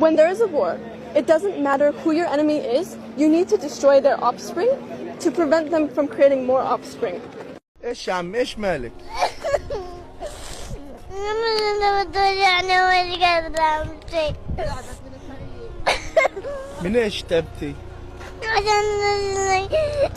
When there is a war, it doesn't matter who your enemy is, you need to destroy their offspring to prevent them from creating more offspring. ايش يا عم ايش مالك؟ من ايش تبكي؟ عشان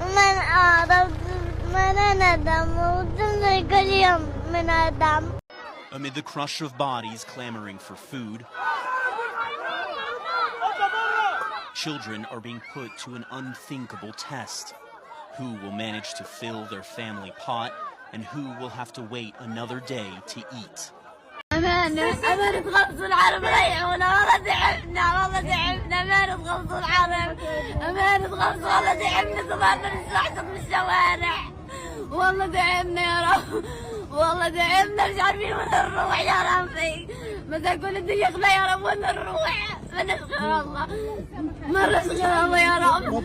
من أعرف من ندم وتنزل كل يوم من أدم. Amid the crush of bodies clamoring for food, children are being put to an unthinkable test. Who will manage to fill their family pot, and who will have to wait another day to eat? أمان تغمصوا العرب ريحونا والله تعبنا والله تعبنا أمان تغمصوا العرب أمان تغمصوا والله تعبنا صبرنا نستحسن بالشوارع والله تعبنا يا رب والله تعبنا مش عارفين وين نروح يا ربي متى كل الدنيا يخلى يا رب وين نروح من نسخر الله من نسخر الله يا رب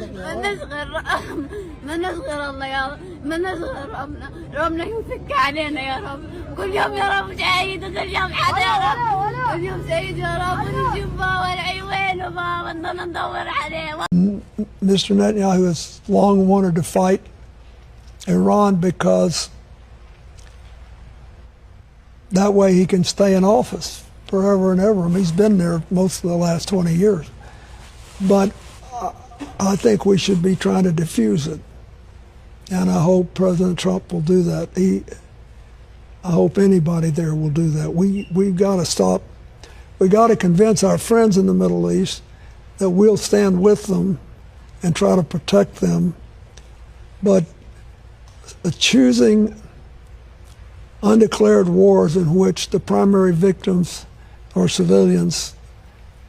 من نسخر الله يا رب من نسخر ربنا يمسك علينا يا رب كل يوم يا رب شهيد وكل يوم حدا يا رب كل يوم شهيد يا رب ونجيب بابا العيوين وبابا ندور عليه. Mr. Netanyahu has long wanted to fight Iran because that way he can stay in office forever and ever. I mean, he's been there most of the last 20 years. But I think we should be trying to diffuse it. And I hope President Trump will do that. I hope anybody there will do that. We've got to stop. We've got to convince our friends in the Middle East that we'll stand with them and try to protect them. But choosing undeclared wars in which the primary victims are civilians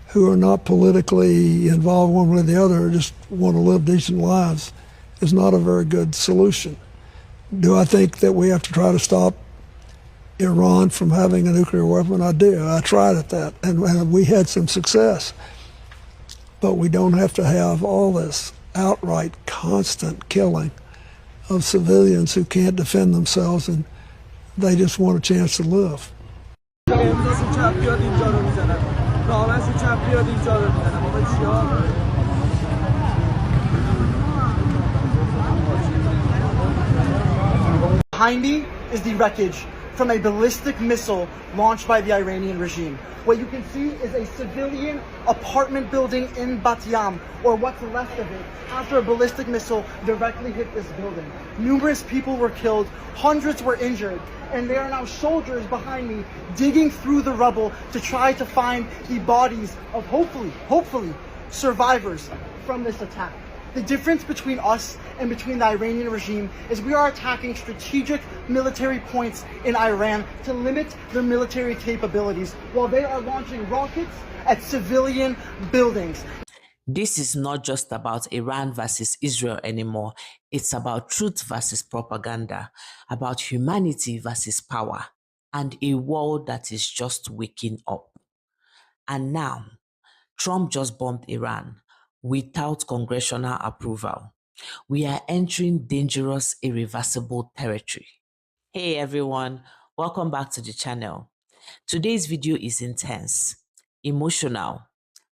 who are not politically involved one way or the other, just want to live decent lives, is not a very good solution. Do I think that we have to try to stop Iran from having a nuclear weapon? I do. I tried at that, and we had some success. But we don't have to have all this outright, constant killing of civilians who can't defend themselves and they just want a chance to live. Behind me is the wreckage from a ballistic missile launched by the Iranian regime. What you can see is a civilian apartment building in Bat Yam, or what's left of it, after a ballistic missile directly hit this building. Numerous people were killed, hundreds were injured, and there are now soldiers behind me digging through the rubble to try to find the bodies of hopefully, survivors from this attack. The difference between us and between the Iranian regime is we are attacking strategic military points in Iran to limit their military capabilities, while they are launching rockets at civilian buildings. This is not just about Iran versus Israel anymore. It's about truth versus propaganda, about humanity versus power, and a world that is just waking up. And now, Trump just bombed Iran without congressional approval. We are entering dangerous, irreversible territory. Hey everyone, welcome back to the channel. Today's video is intense, emotional,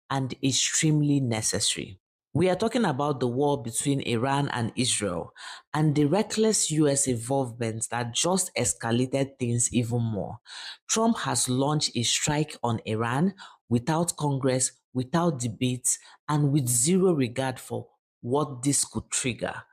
and extremely necessary. We are talking about the war between Iran and Israel and the reckless US involvement that just escalated things even more. Trump has launched a strike on Iran without Congress, without debates, and with zero regard for what this could trigger.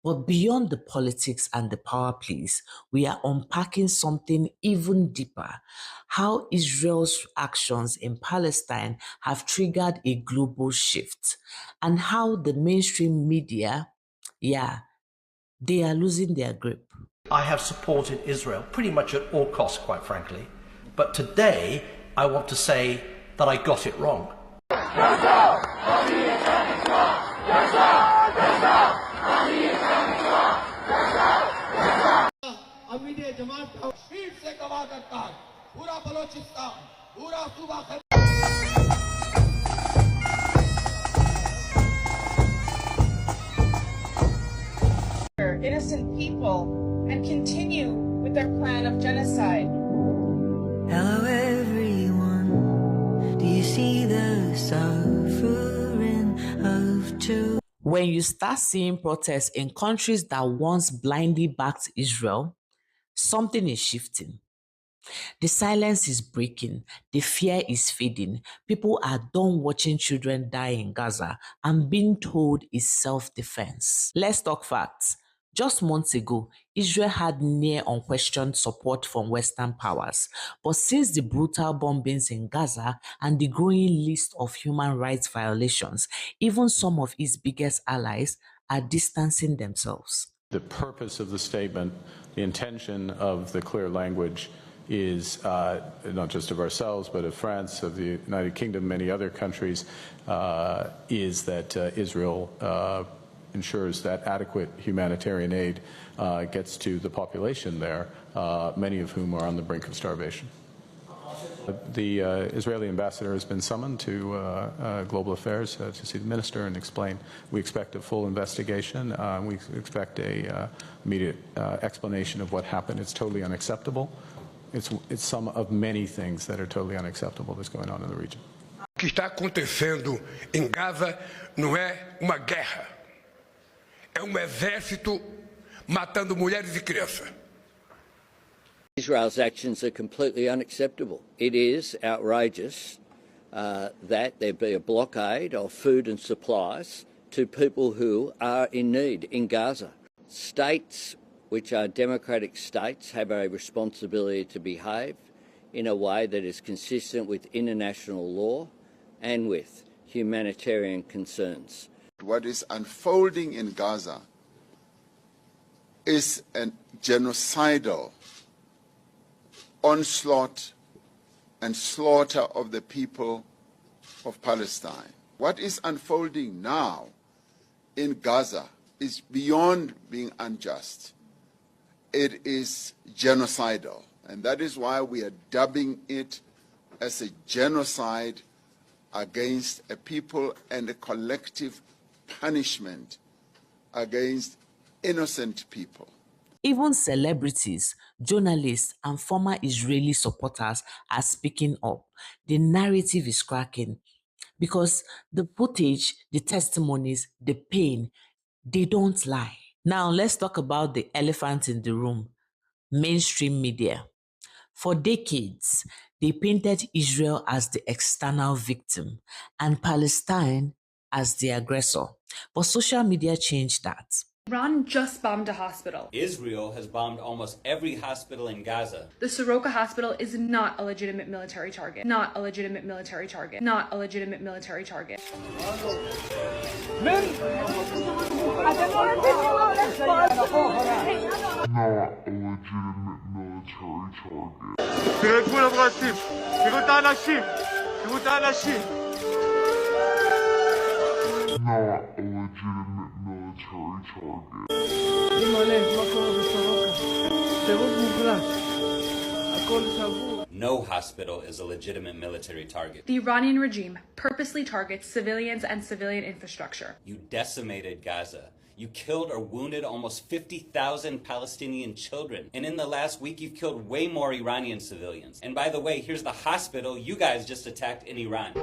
But beyond the politics and the power plays, we are unpacking something even deeper: how Israel's actions in Palestine have triggered a global shift, and how the mainstream media, they are losing their grip. I have supported Israel pretty much at all costs, quite frankly. But today, I want to say that I got it wrong. Innocent people and continue with their plan of genocide. Hello everyone, do you see the sun? When you start seeing protests in countries that once blindly backed Israel, something is shifting. The silence is breaking. The fear is fading. People are done watching children die in Gaza and being told it's self-defense. Let's talk facts. Just months ago, Israel had near unquestioned support from Western powers. But since the brutal bombings in Gaza and the growing list of human rights violations, even some of its biggest allies are distancing themselves. The purpose of the statement, the intention of the clear language is not just of ourselves, but of France, of the United Kingdom, many other countries, is that Israel ensures that adequate humanitarian aid gets to the population there, many of whom are on the brink of starvation. The Israeli ambassador has been summoned to Global Affairs to see the minister and explain. We expect a full investigation. We expect a immediate explanation of what happened. It's totally unacceptable. It's some of many things that are totally unacceptable that's going on in the region. O que está acontecendo em Gaza não é uma guerra. É exército matando mulheres e crianças. Israel's actions are completely unacceptable. It is outrageous that there be a blockade of food and supplies to people who are in need in Gaza. States which are democratic states have a responsibility to behave in a way that is consistent with international law and with humanitarian concerns. What is unfolding in Gaza is a genocidal onslaught and slaughter of the people of Palestine. What is unfolding now in Gaza is beyond being unjust. It is genocidal, and that is why we are dubbing it as a genocide against a people and a collective punishment against innocent people. Even celebrities, journalists, and former Israeli supporters are speaking up. The narrative is cracking because the footage, the testimonies, the pain, they don't lie. Now, let's talk about the elephant in the room, mainstream media. For decades, they painted Israel as the external victim and Palestine as the aggressor. But social media changed that. Iran just bombed a hospital. Israel has bombed almost every hospital in Gaza. The Soroka hospital is not a legitimate military target. Not a legitimate military target. Not a legitimate military target. No hospital is a legitimate military target. The Iranian regime purposely targets civilians and civilian infrastructure. You decimated Gaza. You killed or wounded almost 50,000 Palestinian children. And in the last week, you've killed way more Iranian civilians. And by the way, here's the hospital you guys just attacked in Iran.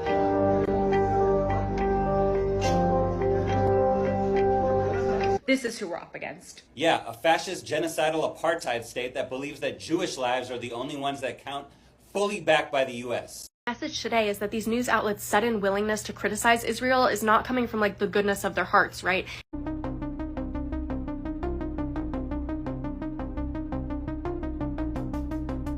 This is who we're up against. Yeah, a fascist, genocidal apartheid state that believes that Jewish lives are the only ones that count, fully backed by the U.S. The message today is that these news outlets' sudden willingness to criticize Israel is not coming from the goodness of their hearts, right?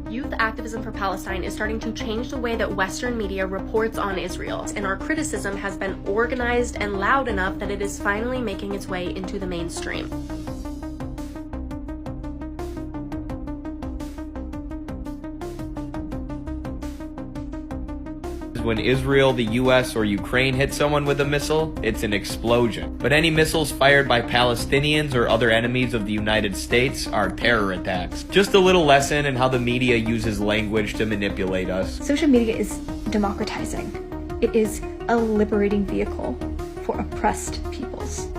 Youth activism for Palestine is starting to change the way that Western media reports on Israel, and our criticism has been organized and loud enough that it is finally making its way into the mainstream. When Israel, the US, or Ukraine hit someone with a missile, it's an explosion. But any missiles fired by Palestinians or other enemies of the United States are terror attacks. Just a little lesson in how the media uses language to manipulate us. Social media is democratizing. It is a liberating vehicle for oppressed peoples.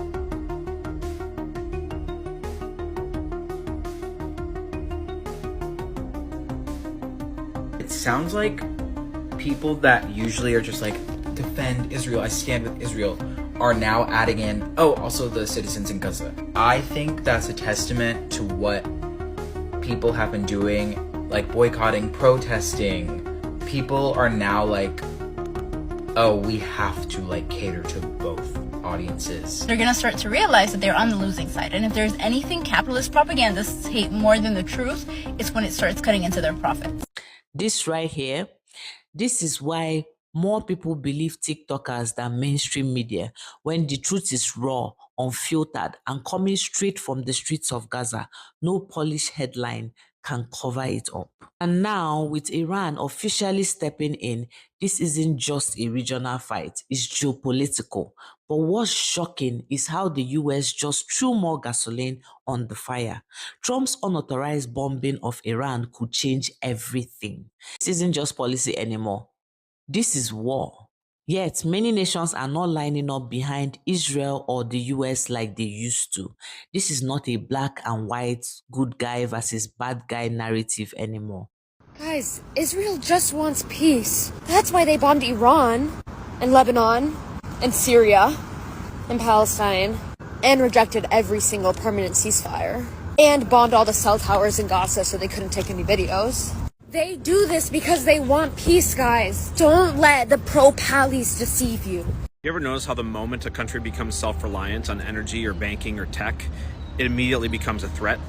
It sounds like people that usually are just like, defend Israel, I stand with Israel, are now adding in, oh, also the citizens in Gaza. I think that's a testament to what people have been doing, like boycotting, protesting. People are now like, oh, we have to like cater to both audiences. They're gonna start to realize that they're on the losing side. And if there's anything capitalist propagandists hate more than the truth, it's when it starts cutting into their profits. This right here, this is why more people believe TikTokers than mainstream media, when the truth is raw, unfiltered, and coming straight from the streets of Gaza. No polished headline can cover it up. And now, with Iran officially stepping in, this isn't just a regional fight, it's geopolitical. But what's shocking is how the US just threw more gasoline on the fire. Trump's unauthorized bombing of Iran could change everything. This isn't just policy anymore. This is war. Yet, many nations are not lining up behind Israel or the US like they used to. This is not a black and white, good guy versus bad guy narrative anymore. Guys, Israel just wants peace. That's why they bombed Iran, and Lebanon, and Syria, and Palestine, and rejected every single permanent ceasefire, and bombed all the cell towers in Gaza so they couldn't take any videos. They do this because they want peace, guys. Don't let the pro-Palis deceive you. You ever notice how the moment a country becomes self-reliant on energy or banking or tech, it immediately becomes a threat?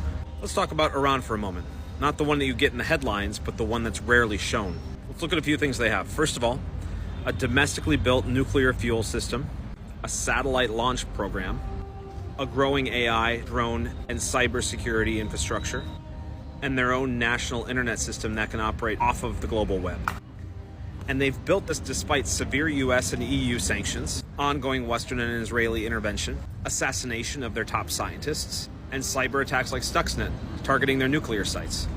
Let's talk about Iran for a moment. Not the one that you get in the headlines, but the one that's rarely shown. Let's look at a few things they have. First of all, a domestically built nuclear fuel system, a satellite launch program, a growing AI, drone, and cybersecurity infrastructure, and their own national internet system that can operate off of the global web. And they've built this despite severe US and EU sanctions, ongoing Western and Israeli intervention, assassination of their top scientists, and cyber attacks like Stuxnet, targeting their nuclear sites.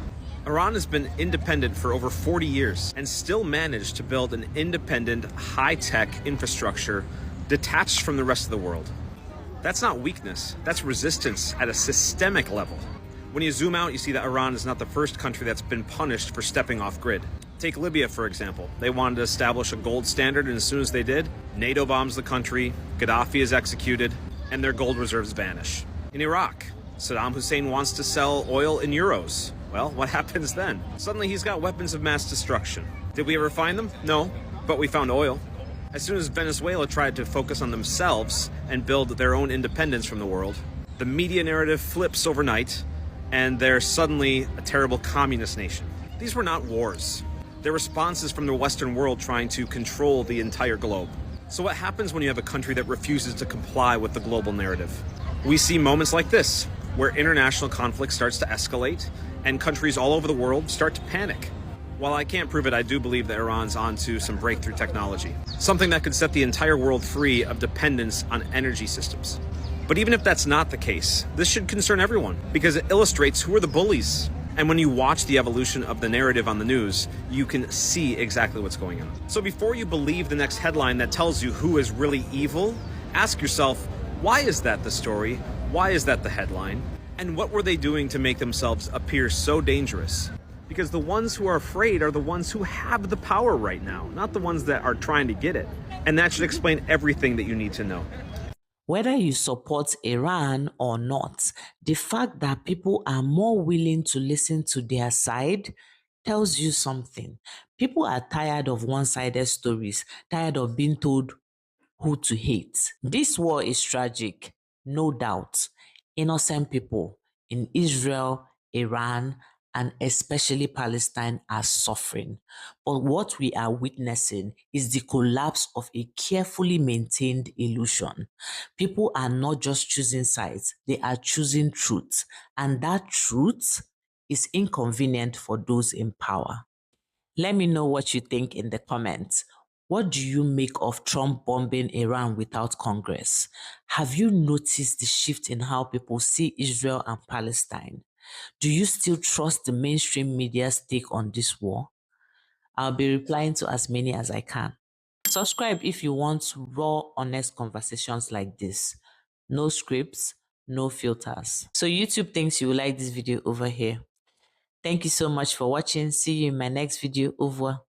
Iran has been independent for over 40 years and still managed to build an independent, high-tech infrastructure detached from the rest of the world. That's not weakness, that's resistance at a systemic level. When you zoom out, you see that Iran is not the first country that's been punished for stepping off grid. Take Libya, for example. They wanted to establish a gold standard, and as soon as they did, NATO bombs the country, Gaddafi is executed, and their gold reserves vanish. In Iraq, Saddam Hussein wants to sell oil in euros. Well, what happens then? Suddenly he's got weapons of mass destruction. Did we ever find them? No, but we found oil. As soon as Venezuela tried to focus on themselves and build their own independence from the world, the media narrative flips overnight, and they're suddenly a terrible communist nation. These were not wars. They're responses from the Western world trying to control the entire globe. So what happens when you have a country that refuses to comply with the global narrative? We see moments like this, where international conflict starts to escalate, and countries all over the world start to panic. While I can't prove it, I do believe that Iran's onto some breakthrough technology, something that could set the entire world free of dependence on energy systems. But even if that's not the case, this should concern everyone because it illustrates who are the bullies. And when you watch the evolution of the narrative on the news, you can see exactly what's going on. So before you believe the next headline that tells you who is really evil, ask yourself, why is that the story? Why is that the headline? And what were they doing to make themselves appear so dangerous? Because the ones who are afraid are the ones who have the power right now, not the ones that are trying to get it. And that should explain everything that you need to know. Whether you support Iran or not, the fact that people are more willing to listen to their side tells you something. People are tired of one-sided stories, tired of being told who to hate. This war is tragic, no doubt. Innocent people in Israel, Iran, and especially Palestine are suffering. But what we are witnessing is the collapse of a carefully maintained illusion. People are not just choosing sides, they are choosing truth. And that truth is inconvenient for those in power. Let me know what you think in the comments. What do you make of Trump bombing Iran without Congress? Have you noticed the shift in how people see Israel and Palestine? Do you still trust the mainstream media's take on this war? I'll be replying to as many as I can. Subscribe if you want raw, honest conversations like this. No scripts, no filters. So YouTube thinks you will like this video over here. Thank you so much for watching. See you in my next video. Over.